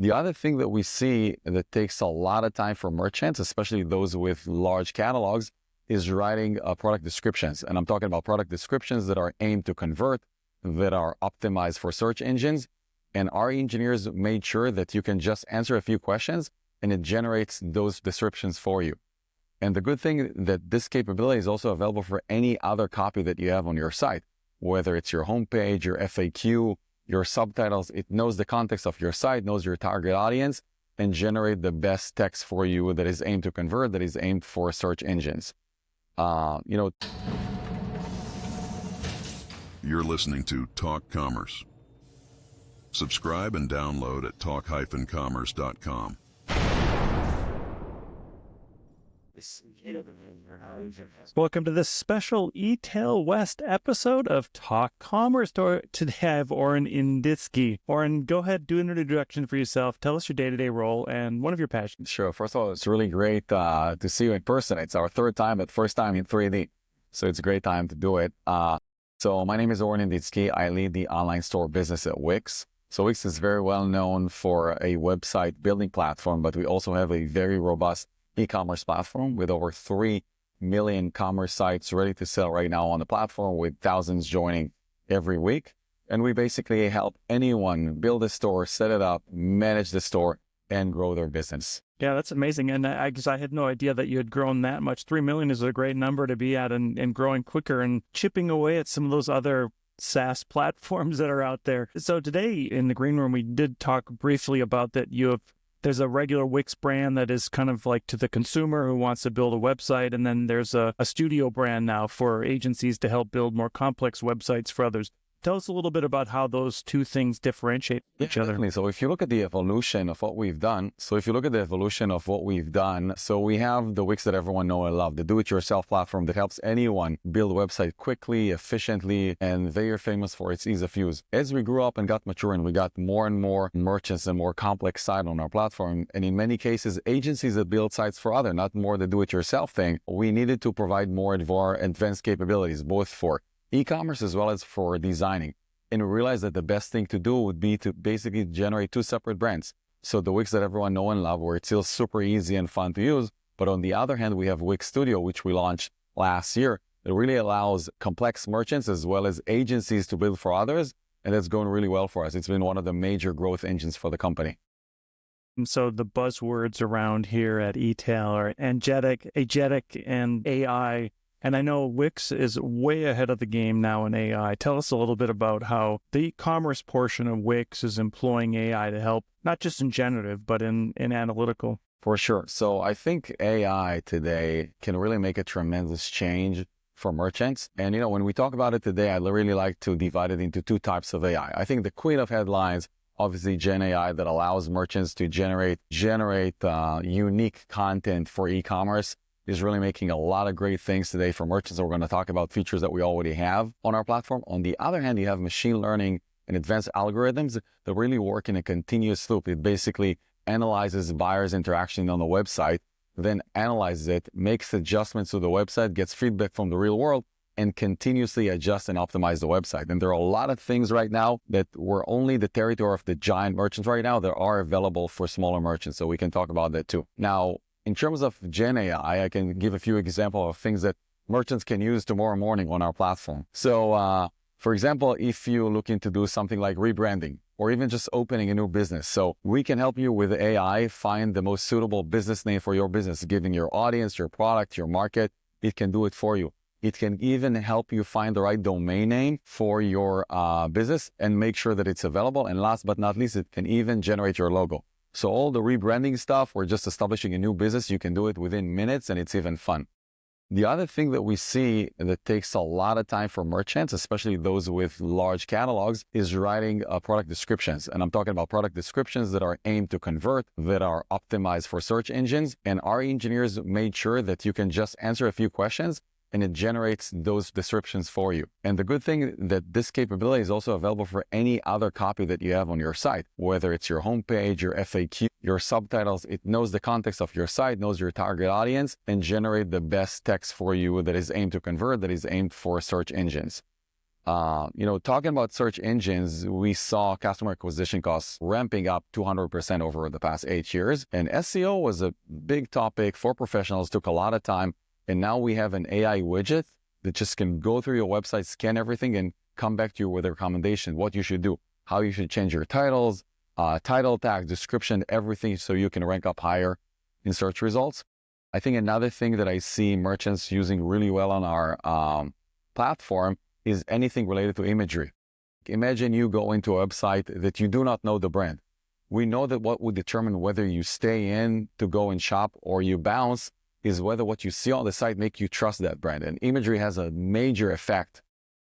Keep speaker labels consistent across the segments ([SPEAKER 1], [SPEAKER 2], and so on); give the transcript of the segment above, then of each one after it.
[SPEAKER 1] The other thing that we see that takes a lot of time for merchants, especially those with large catalogs, is writing product descriptions. And I'm talking about product descriptions that are aimed to convert, that are optimized for search engines. And our engineers made sure that you can just answer a few questions and it generates those descriptions for you. And the good thing that this capability is also available for any other copy that you have on your site, whether it's your homepage, your FAQ, your subtitles. It knows the context of your site, knows your target audience, and generate the best text for you that is aimed to convert, that is aimed for search engines. You're
[SPEAKER 2] listening to Talk Commerce. Subscribe and download at talk-commerce.com.
[SPEAKER 3] Welcome to this special eTail West episode of Talk Commerce. Today I have Oren Inditzky. Oren, go ahead, do an introduction for yourself. Tell us your day-to-day role and one of your passions.
[SPEAKER 1] Sure. First of all, it's really great to see you in person. It's our third time, but first time in 3D. So it's a great time to do it. So my name is Oren Inditzky. I lead the online store business at Wix. So Wix is very well known for a website building platform, but we also have a very robust e-commerce platform with over 3 million commerce sites ready to sell right now on the platform, with thousands joining every week. And we basically help anyone build a store, set it up, manage the store, and grow their business.
[SPEAKER 3] Yeah, that's amazing. And I guess I had no idea that you had grown that much. 3 million is a great number to be at, and growing quicker and chipping away at some of those other SaaS platforms that are out there. So today in the green room, we did talk briefly about that there's a regular Wix brand that is kind of like to the consumer who wants to build a website. And then there's a studio brand now for agencies to help build more complex websites for others. Tell us a little bit about how those two things differentiate each other.
[SPEAKER 1] Definitely. So if you look at the evolution of what we've done, so we have the Wix that everyone know and love, the do-it-yourself platform that helps anyone build a website quickly, efficiently, and very famous for its ease of use. As we grew up and got mature and we got more and more merchants and more complex sites on our platform, and in many cases, agencies that build sites for others, not more the do-it-yourself thing, we needed to provide more advanced capabilities, both for e-commerce as well as for designing. And we realized that the best thing to do would be to basically generate two separate brands. So the Wix that everyone know and love, where it's still super easy and fun to use. But on the other hand, we have Wix Studio, which we launched last year. It really allows complex merchants as well as agencies to build for others. And that's going really well for us. It's been one of the major growth engines for the company.
[SPEAKER 3] And so the buzzwords around here at eTail are agentic, and AI. And I know Wix is way ahead of the game now in AI. Tell us a little bit about how the e-commerce portion of Wix is employing AI to help, not just in generative, but in analytical.
[SPEAKER 1] For sure. So I think AI today can really make a tremendous change for merchants. And, when we talk about it today, I really like to divide it into two types of AI. I think the queen of headlines, obviously Gen AI, that allows merchants to generate unique content for e-commerce, is really making a lot of great things today for merchants. So we're going to talk about features that we already have on our platform. On the other hand, you have machine learning and advanced algorithms that really work in a continuous loop. It basically analyzes buyers' interaction on the website, then analyzes it, makes adjustments to the website, gets feedback from the real world, and continuously adjust and optimize the website. And there are a lot of things right now that were only the territory of the giant merchants right now that are available for smaller merchants. So we can talk about that too. Now, in terms of Gen AI, I can give a few examples of things that merchants can use tomorrow morning on our platform. So, for example, if you're looking to do something like rebranding or even just opening a new business, so we can help you with AI find the most suitable business name for your business, given your audience, your product, your market. It can do it for you. It can even help you find the right domain name for your business and make sure that it's available. And last but not least, it can even generate your logo. So all the rebranding stuff, or just establishing a new business, you can do it within minutes, and it's even fun. The other thing that we see that takes a lot of time for merchants, especially those with large catalogs, is writing product descriptions. And I'm talking about product descriptions that are aimed to convert, that are optimized for search engines. And our engineers made sure that you can just answer a few questions and it generates those descriptions for you. And the good thing that this capability is also available for any other copy that you have on your site, whether it's your homepage, your FAQ, your subtitles. It knows the context of your site, knows your target audience, and generate the best text for you that is aimed to convert, that is aimed for search engines. Talking about search engines, we saw customer acquisition costs ramping up 200% over the past 8 years. And SEO was a big topic for professionals, took a lot of time. And now we have an AI widget that just can go through your website, scan everything, and come back to you with a recommendation, what you should do, how you should change your titles, title tag, description, everything, so you can rank up higher in search results. I think another thing that I see merchants using really well on our platform is anything related to imagery. Imagine you go into a website that you do not know the brand. We know that what would determine whether you stay in to go and shop or you bounce is whether what you see on the site make you trust that brand. And imagery has a major effect.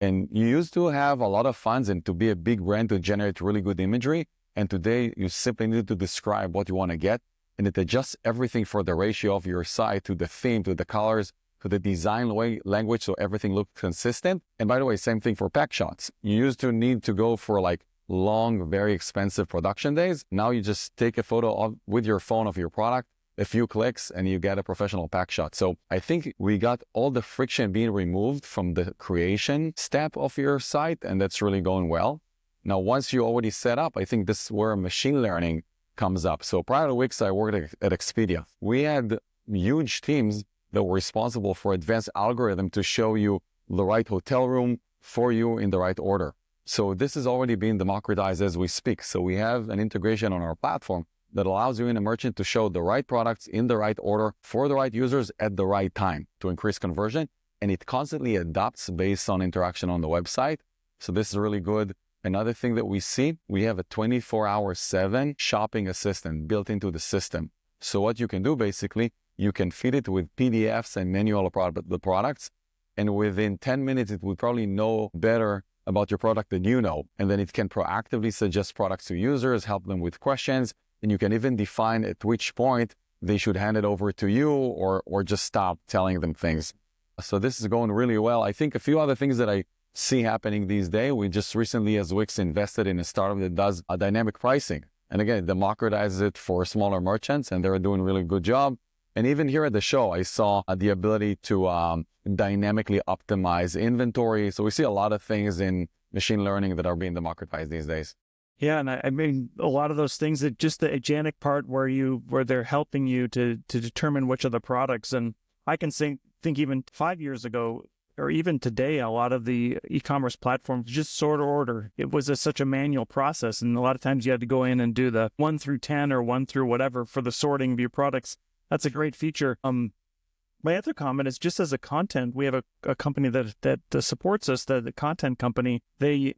[SPEAKER 1] And you used to have a lot of funds and to be a big brand to generate really good imagery. And today you simply need to describe what you want to get. And it adjusts everything for the ratio of your site to the theme, to the colors, to the design language, so everything looks consistent. And by the way, same thing for pack shots. You used to need to go for like long, very expensive production days. Now you just take a photo with your phone of your product, a few clicks, and you get a professional pack shot. So I think we got all the friction being removed from the creation step of your site, and that's really going well. Now, once you already set up, I think this is where machine learning comes up. So prior to Wix, I worked at Expedia. We had huge teams that were responsible for advanced algorithm to show you the right hotel room for you in the right order. So this is already being democratized as we speak. So we have an integration on our platform that allows you in a merchant to show the right products in the right order for the right users at the right time to increase conversion. And it constantly adapts based on interaction on the website. So this is really good. Another thing that we see, we have a 24/7 shopping assistant built into the system. So what you can do basically, you can feed it with PDFs and manual the products. And within 10 minutes, it would probably know better about your product than you know. And then it can proactively suggest products to users, help them with questions. And you can even define at which point they should hand it over to you or just stop telling them things. So this is going really well. I think a few other things that I see happening these days, we just recently as Wix invested in a startup that does a dynamic pricing. And again, it democratizes it for smaller merchants, and they're doing a really good job. And even here at the show, I saw the ability to dynamically optimize inventory. So we see a lot of things in machine learning that are being democratized these days.
[SPEAKER 3] Yeah, and I mean, a lot of those things, that just the agentic part where they're helping you to determine which of the products. And I can think even 5 years ago, or even today, a lot of the e-commerce platforms just sort order. It was such a manual process. And a lot of times you had to go in and do the 1 through 10 or 1 through whatever for the sorting of your products. That's a great feature. My other comment is just as a content, we have a company that supports us, the content company. They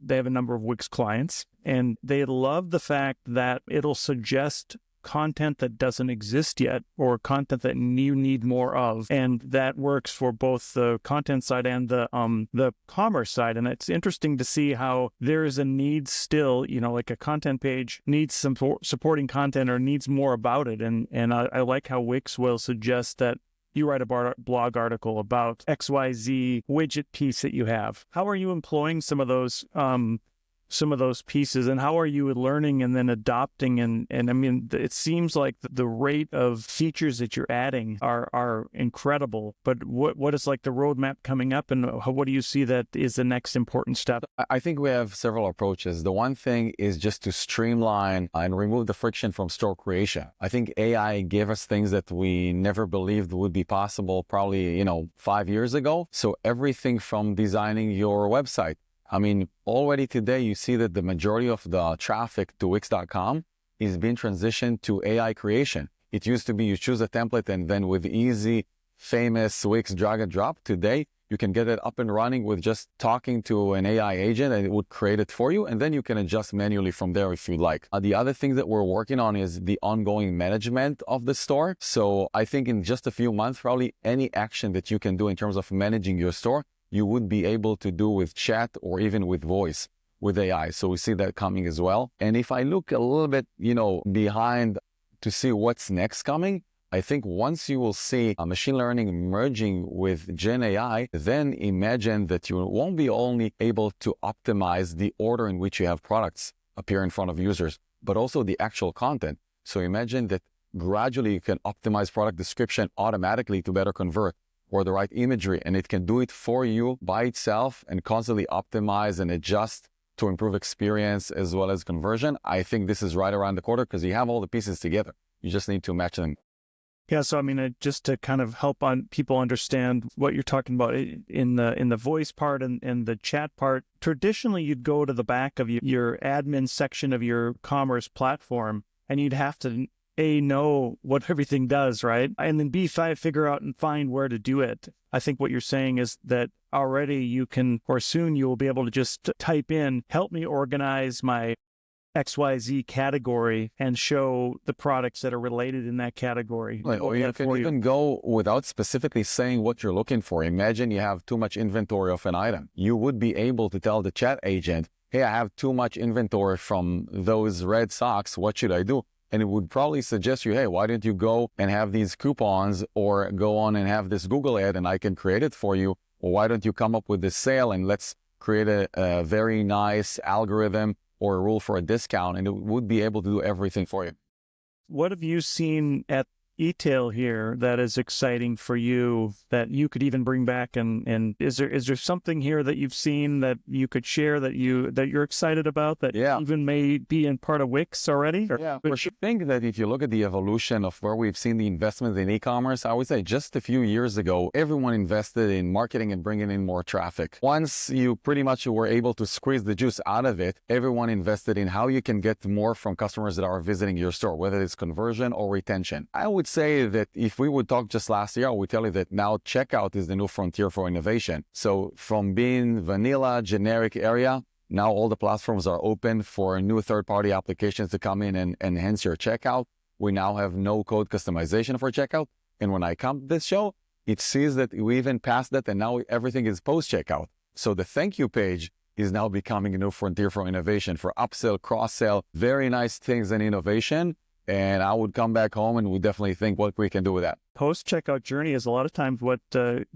[SPEAKER 3] have a number of Wix clients, and they love the fact that it'll suggest content that doesn't exist yet or content that you need more of. And that works for both the content side and the commerce side. And it's interesting to see how there is a need still, like a content page needs some supporting content or needs more about it. And I like how Wix will suggest that you write a blog article about XYZ widget piece that you have. How are you employing some of those pieces, and how are you learning and then adopting? And I mean, it seems like the rate of features that you're adding are incredible. But what is like the roadmap coming up, and what do you see that is the next important step?
[SPEAKER 1] I think we have several approaches. The one thing is just to streamline and remove the friction from store creation. I think AI gave us things that we never believed would be possible probably, 5 years ago. So everything from designing your website. I mean, already today, you see that the majority of the traffic to Wix.com is being transitioned to AI creation. It used to be you choose a template and then with easy, famous Wix drag and drop. Today, you can get it up and running with just talking to an AI agent, and it would create it for you. And then you can adjust manually from there if you like. The other thing that we're working on is the ongoing management of the store. So I think in just a few months, probably any action that you can do in terms of managing your store, you would be able to do with chat or even with voice with AI. So we see that coming as well. And if I look a little bit, behind to see what's next coming, I think once you will see machine learning merging with Gen AI, then imagine that you won't be only able to optimize the order in which you have products appear in front of users, but also the actual content. So imagine that gradually you can optimize product description automatically to better convert, or the right imagery, and it can do it for you by itself and constantly optimize and adjust to improve experience as well as conversion. I think this is right around the corner because you have all the pieces together. You just need to match them.
[SPEAKER 3] Yeah, so I mean, just to kind of help on people understand what you're talking about in the voice part and the chat part. Traditionally, you'd go to the back of your admin section of your commerce platform, and you'd have to know what everything does, right? And then figure out and find where to do it. I think what you're saying is that already you can, or soon you will be able to just type in, help me organize my XYZ category and show the products that are related in that category.
[SPEAKER 1] Or you can even go without specifically saying what you're looking for. Imagine you have too much inventory of an item. You would be able to tell the chat agent, hey, I have too much inventory from those red socks. What should I do? And it would probably suggest you, hey, why don't you go and have these coupons or go on and have this Google ad and I can create it for you? Or why don't you come up with this sale and let's create a very nice algorithm or a rule for a discount, and it would be able to do everything for you.
[SPEAKER 3] What have you seen at eTail here that is exciting for you that you could even bring back? And is there something here that you've seen that you could share that you're excited about that even may be in part of Wix already?
[SPEAKER 1] Yeah, for sure. I think that if you look at the evolution of where we've seen the investment in e-commerce, I would say just a few years ago, everyone invested in marketing and bringing in more traffic. Once you pretty much were able to squeeze the juice out of it, everyone invested in how you can get more from customers that are visiting your store, whether it's conversion or retention. I would say that if we would talk just last year, I would tell you that now checkout is the new frontier for innovation. So from being vanilla, generic area, now all the platforms are open for new third-party applications to come in and enhance your checkout. We now have no code customization for checkout. And when I come to this show, it sees that we even passed that and now everything is post-checkout. So the thank you page is now becoming a new frontier for innovation, for upsell, cross-sell, very nice things and innovation. And I would come back home and we definitely think what we can do with that.
[SPEAKER 3] Post-checkout journey is a lot of times what the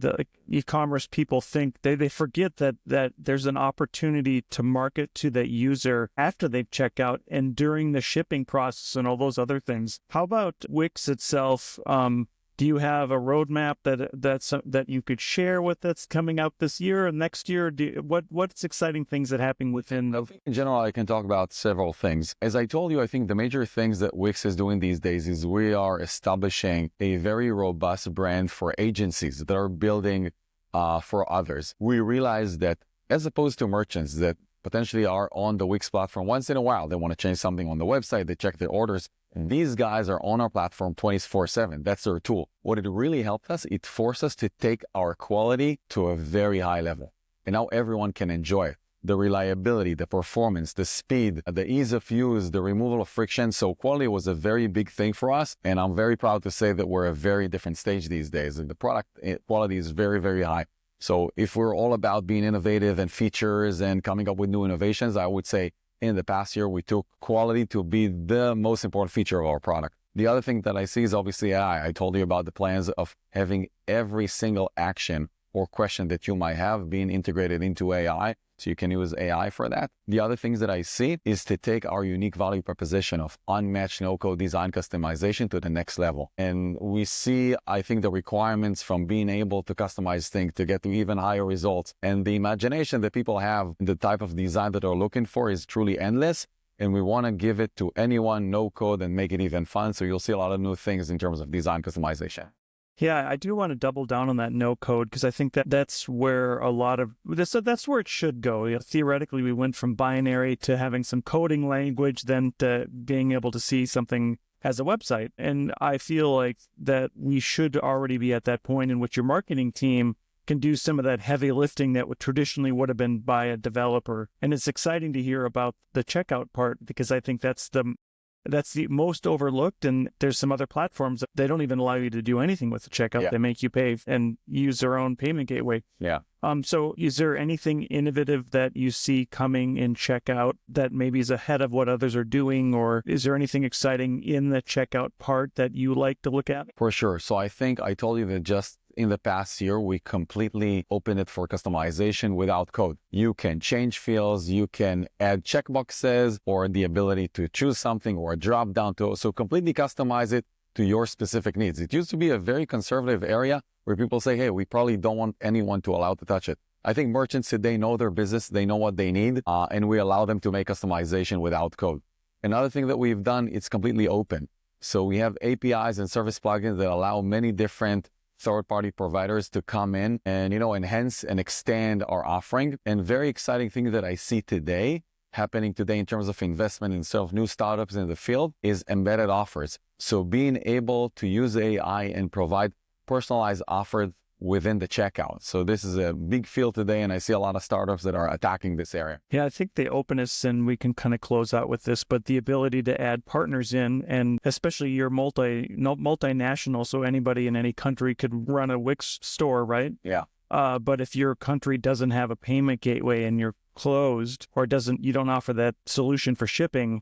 [SPEAKER 3] e-commerce people think. They forget that there's an opportunity to market to the user after they've checked out and during the shipping process and all those other things. How about Wix itself? Do you have a roadmap that you could share with that's coming out this year or next year? What's exciting things that happen within?
[SPEAKER 1] In general, I can talk about several things. As I told you, I think the major things that Wix is doing these days is we are establishing a very robust brand for agencies that are building for others. We realize that as opposed to merchants that potentially are on the Wix platform once in a while, they want to change something on the website, they check their orders. These guys are on our platform 24/7. That's their tool. What it really helped us, it forced us to take our quality to a very high level. And now everyone can enjoy it. The reliability, the performance, the speed, the ease of use, the removal of friction. So quality was a very big thing for us. And I'm very proud to say that we're at a very different stage these days. And the product quality is very, very high. So if we're all about being innovative and features and coming up with new innovations, I would say in the past year, we took quality to be the most important feature of our product. The other thing that I see is obviously AI. I told you about the plans of having every single action or question that you might have being integrated into AI. So you can use AI for that. The other things that I see is to take our unique value proposition of unmatched no-code design customization to the next level. And we see, I think, the requirements from being able to customize things to get to even higher results. And the imagination that people have, the type of design that they're looking for is truly endless. And we want to give it to anyone, no code, and make it even fun. So you'll see a lot of new things in terms of design customization.
[SPEAKER 3] Yeah, I do want to double down on that no code because I think that's where a lot of that's where it should go. You know, theoretically, we went from binary to having some coding language, then to being able to see something as a website. And I feel like that we should already be at that point in which your marketing team can do some of that heavy lifting that would traditionally would have been by a developer. And it's exciting to hear about the checkout part because I think that's the most overlooked, and there's some other platforms that they don't even allow you to do anything with the checkout. Yeah. They make you pay and use their own payment gateway.
[SPEAKER 1] Yeah.
[SPEAKER 3] So is there anything innovative that you see coming in checkout that maybe is ahead of what others are doing, or is there anything exciting in the checkout part that you like to look at?
[SPEAKER 1] For sure. So I think I told you that just in the past year, we completely opened it for customization without code. You can change fields, you can add checkboxes or the ability to choose something or a drop down to, so completely customize it to your specific needs. It used to be a very conservative area where people say, hey, we probably don't want anyone to allow to touch it. I think merchants today know their business, they know what they need, and we allow them to make customization without code. Another thing that we've done, it's completely open. So we have APIs and service plugins that allow many different third-party providers to come in and, enhance and extend our offering. And very exciting thing that I see happening today in terms of investment in new startups in the field is embedded offers. So being able to use AI and provide personalized offers within the checkout. So this is a big field today, and I see a lot of startups that are attacking this area.
[SPEAKER 3] Yeah, I think the openness, and we can kind of close out with this, but the ability to add partners in, and especially you're multinational, so anybody in any country could run a Wix store, right?
[SPEAKER 1] Yeah.
[SPEAKER 3] But if your country doesn't have a payment gateway and you're closed, or you don't offer that solution for shipping,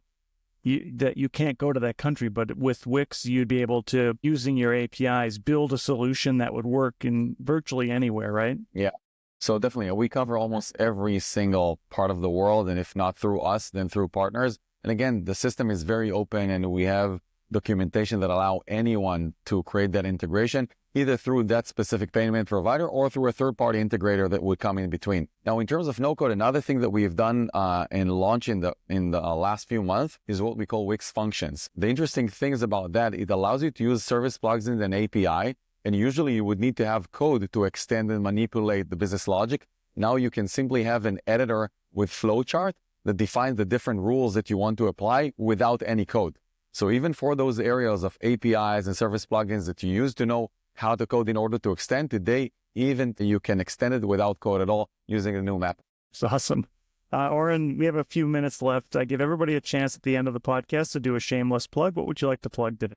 [SPEAKER 3] you can't go to that country. But with Wix, you'd be able to, using your APIs, build a solution that would work in virtually anywhere, right?
[SPEAKER 1] Yeah. So definitely, we cover almost every single part of the world, and if not through us, then through partners. And again, the system is very open, and we have documentation that allow anyone to create that integration, either through that specific payment provider or through a third-party integrator that would come in between. Now, in terms of no-code, another thing that we've done and launched in the last few months is what we call Wix Functions. The interesting things about that, it allows you to use service plugins and API, and usually you would need to have code to extend and manipulate the business logic. Now you can simply have an editor with flowchart that defines the different rules that you want to apply without any code. So even for those areas of APIs and service plugins that you used to know how to code in order to extend, today, even you can extend it without code at all using a new map.
[SPEAKER 3] It's awesome. Oren, we have a few minutes left. I give everybody a chance at the end of the podcast to do a shameless plug. What would you like to plug today?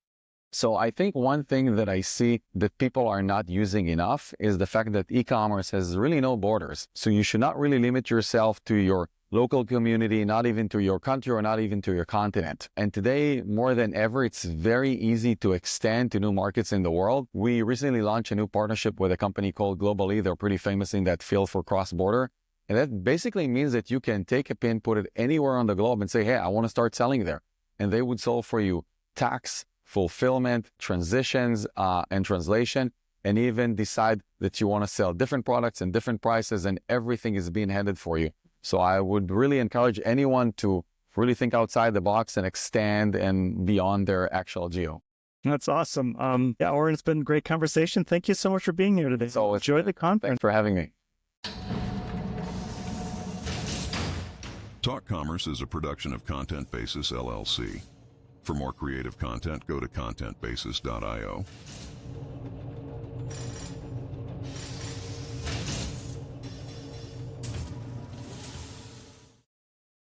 [SPEAKER 1] So I think one thing that I see that people are not using enough is the fact that e-commerce has really no borders. So you should not really limit yourself to your local community, not even to your country or not even to your continent. And today, more than ever, it's very easy to extend to new markets in the world. We recently launched a new partnership with a company called Globally. They're pretty famous in that field for cross-border. And that basically means that you can take a pin, put it anywhere on the globe and say, hey, I want to start selling there. And they would solve for you tax, fulfillment, transitions, and translation, and even decide that you want to sell different products and different prices, and everything is being handled for you. So I would really encourage anyone to really think outside the box and extend and beyond their actual geo.
[SPEAKER 3] That's awesome. Oren, it's been a great conversation. Thank you so much for being here today.
[SPEAKER 1] So
[SPEAKER 3] enjoy the conference.
[SPEAKER 1] Thanks for having me.
[SPEAKER 2] Talk Commerce is a production of Content Basis, LLC. For more creative content, go to contentbasis.io.